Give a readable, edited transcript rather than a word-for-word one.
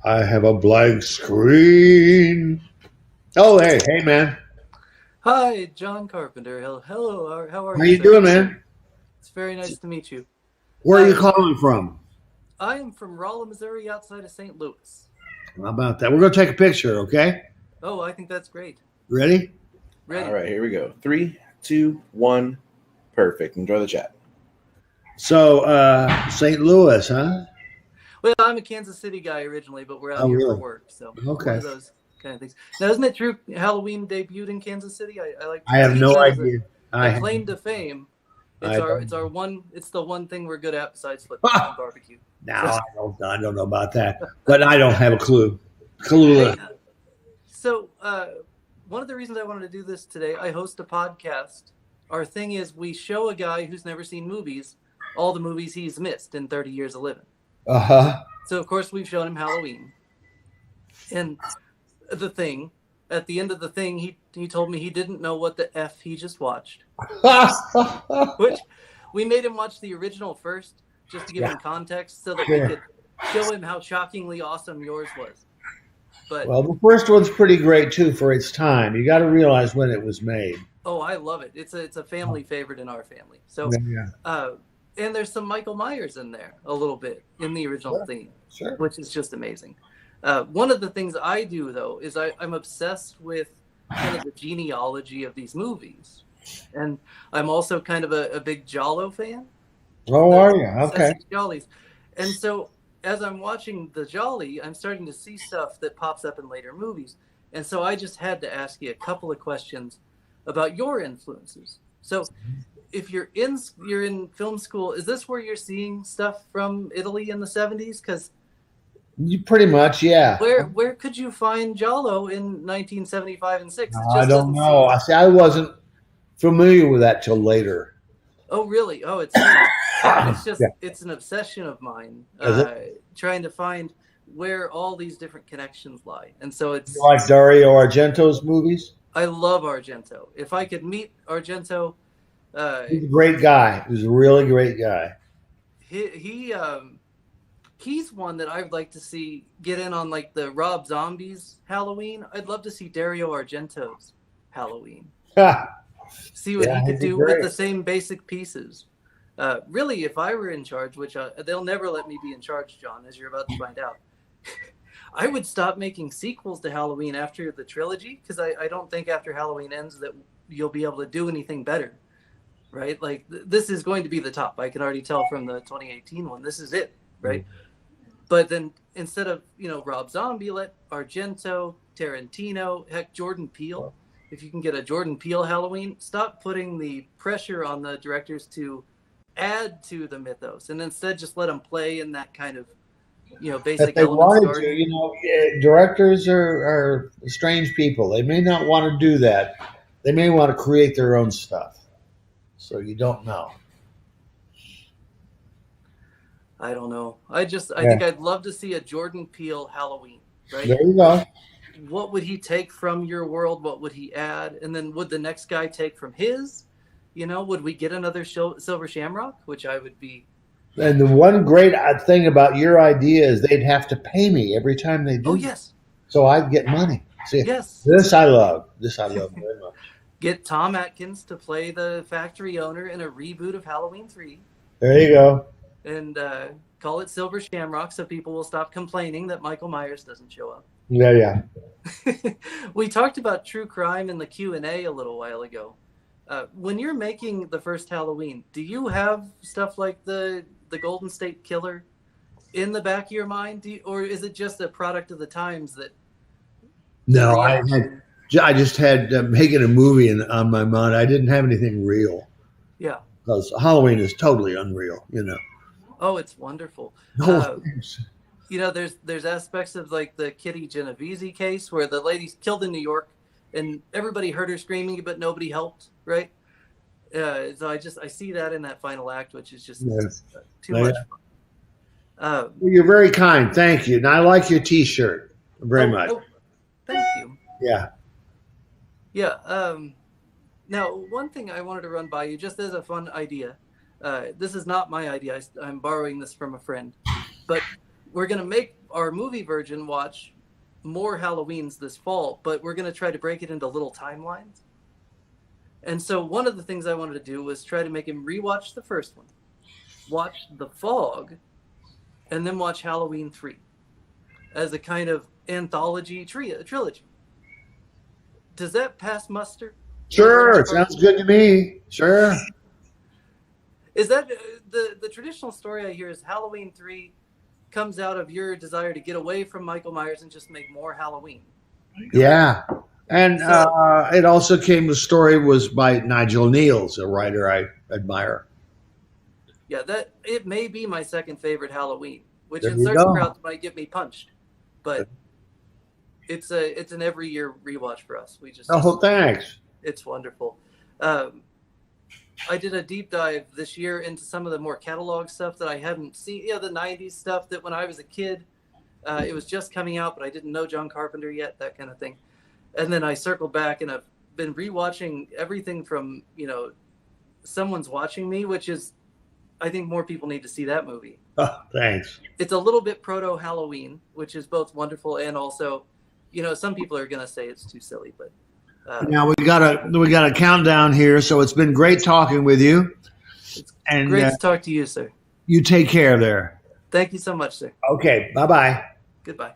I have a blank screen. Oh, hey, man. Hi, John Carpenter. Hello, how are How you, you sir? doing, man? It's very nice to meet you. Where are you Uh, calling from? I am from Rolla, Missouri, outside of St. Louis. How about that? We're going to take a picture, okay? Oh, I think that's great. Ready? Ready? All right, here we go. 3, 2, 1. Perfect. Enjoy the chat. So, St. Louis, huh? Well, I'm a Kansas City guy originally, but we're out Oh, here for really? work, so Okay. one of those kind of things. Now, isn't it true Halloween debuted in Kansas City? I like. I have use no that as idea. a claim to fame. I don't- It's the one thing we're good at besides football and barbecue. No, I don't know about that. But I don't have a clue. Clueless. So, one of the reasons I wanted to do this today, I host a podcast. Our thing is we show a guy who's never seen movies all the movies he's missed in 30 years of living. Uh-huh. So, of course, we've shown him Halloween. And The Thing, at the end of The Thing, he told me he didn't know what the F he just watched. Which we made him watch the original first, just to give him context, so that we could show him how shockingly awesome yours was. But Well, the first one's pretty great, too, for its time. You got to realize when it was made. oh, I love it. It's a family favorite in our family. So, Yeah. and there's some Michael Myers in there a little bit in the original theme, Sure. which is just amazing. One of the things I do, though, is I'm obsessed with kind of the genealogy of these movies. And I'm also kind of a big Giallo fan. Oh, are you? Okay. Jollies. And so as I'm watching the Jolly, I'm starting to see stuff that pops up in later movies. And so I just had to ask you a couple of questions about your influences. So if you're in film school, is this where you're seeing stuff from Italy in the 70s? Because You pretty much, yeah. where could you find Giallo in 1975 and 6? It just I don't doesn't know. seem- I wasn't familiar with that till later. Oh, really? Oh, it's just it's an obsession of mine, trying to find where all these different connections lie. And so it's You like Dario Argento's movies? I love Argento. If I could meet Argento, He's a great guy. He's a really great guy. He's one that I'd like to see get in on, like the Rob Zombie's Halloween. I'd love to see Dario Argento's Halloween. See what he could do with the same basic pieces. Really, if I were in charge, which they'll never let me be in charge, John, as you're about to find out, I would stop making sequels to Halloween after the trilogy, because I don't think after Halloween ends that you'll be able to do anything better, right? Like this is going to be the top. I can already tell from the 2018 one. This is it, right? But then instead of Rob Zombie, let Argento, Tarantino, heck, Jordan Peele. If you can get a Jordan Peele Halloween, stop putting the pressure on the directors to add to the mythos, and instead just let them play in that kind of basic If they elements. wanted to, directors are strange people. They may not want to do that. They may want to create their own stuff. So you don't know. I don't know. I think I'd love to see a Jordan Peele Halloween, right? There you go. What would he take from your world? What would he add? And then would the next guy take from his? Would we get another Silver Shamrock, which I would be. And the one great thing about your idea is they'd have to pay me every time they do. Oh, yes. So I'd get money. See, yes. This I love. This I love very much. Get Tom Atkins to play the factory owner in a reboot of Halloween 3. There you go. And call it Silver Shamrock so people will stop complaining that Michael Myers doesn't show up. Yeah. We talked about true crime in the Q&A a little while ago. When you're making the first Halloween, do you have stuff like the Golden State Killer in the back of your mind? Or is it just a product of the times that... No, I just had making a movie on my mind. I didn't have anything real. Yeah. Because Halloween is totally unreal, Oh, it's wonderful. No, there's aspects of like the Kitty Genovese case where the lady's killed in New York and everybody heard her screaming, but nobody helped, right? So I see that in that final act, which is just too much fun. You're very kind. Thank you. And I like your T-shirt very much. Oh, thank you. Yeah. Yeah. Now, one thing I wanted to run by you, just as a fun idea. This is not my idea. I'm borrowing this from a friend. But we're going to make our movie virgin watch more Halloweens this fall, but we're going to try to break it into little timelines. And so one of the things I wanted to do was try to make him rewatch the first one, watch The Fog, and then watch Halloween 3 as a kind of anthology trilogy. Does that pass muster? Sure, it sounds good to me. Sure. Is that the traditional story I hear is Halloween 3 comes out of your desire to get away from Michael Myers and just make more Halloween? Yeah. And it also the story was by Nigel Neals, a writer I admire. Yeah, it may be my second favorite Halloween, which in certain crowds might get me punched, but it's an every year rewatch for us. Thanks. It's wonderful. I did a deep dive this year into some of the more catalog stuff that I hadn't seen. The 90s stuff that when I was a kid, it was just coming out, but I didn't know John Carpenter yet, that kind of thing. And then I circled back and I've been rewatching everything from, Someone's Watching Me, which is, I think more people need to see that movie. Oh, thanks. It's a little bit proto-Halloween, which is both wonderful and also, some people are going to say it's too silly, but. Now we got a countdown here, so it's been great talking with you. It's great to talk to you, sir. You take care there. Thank you so much, sir. Okay, bye-bye. Goodbye.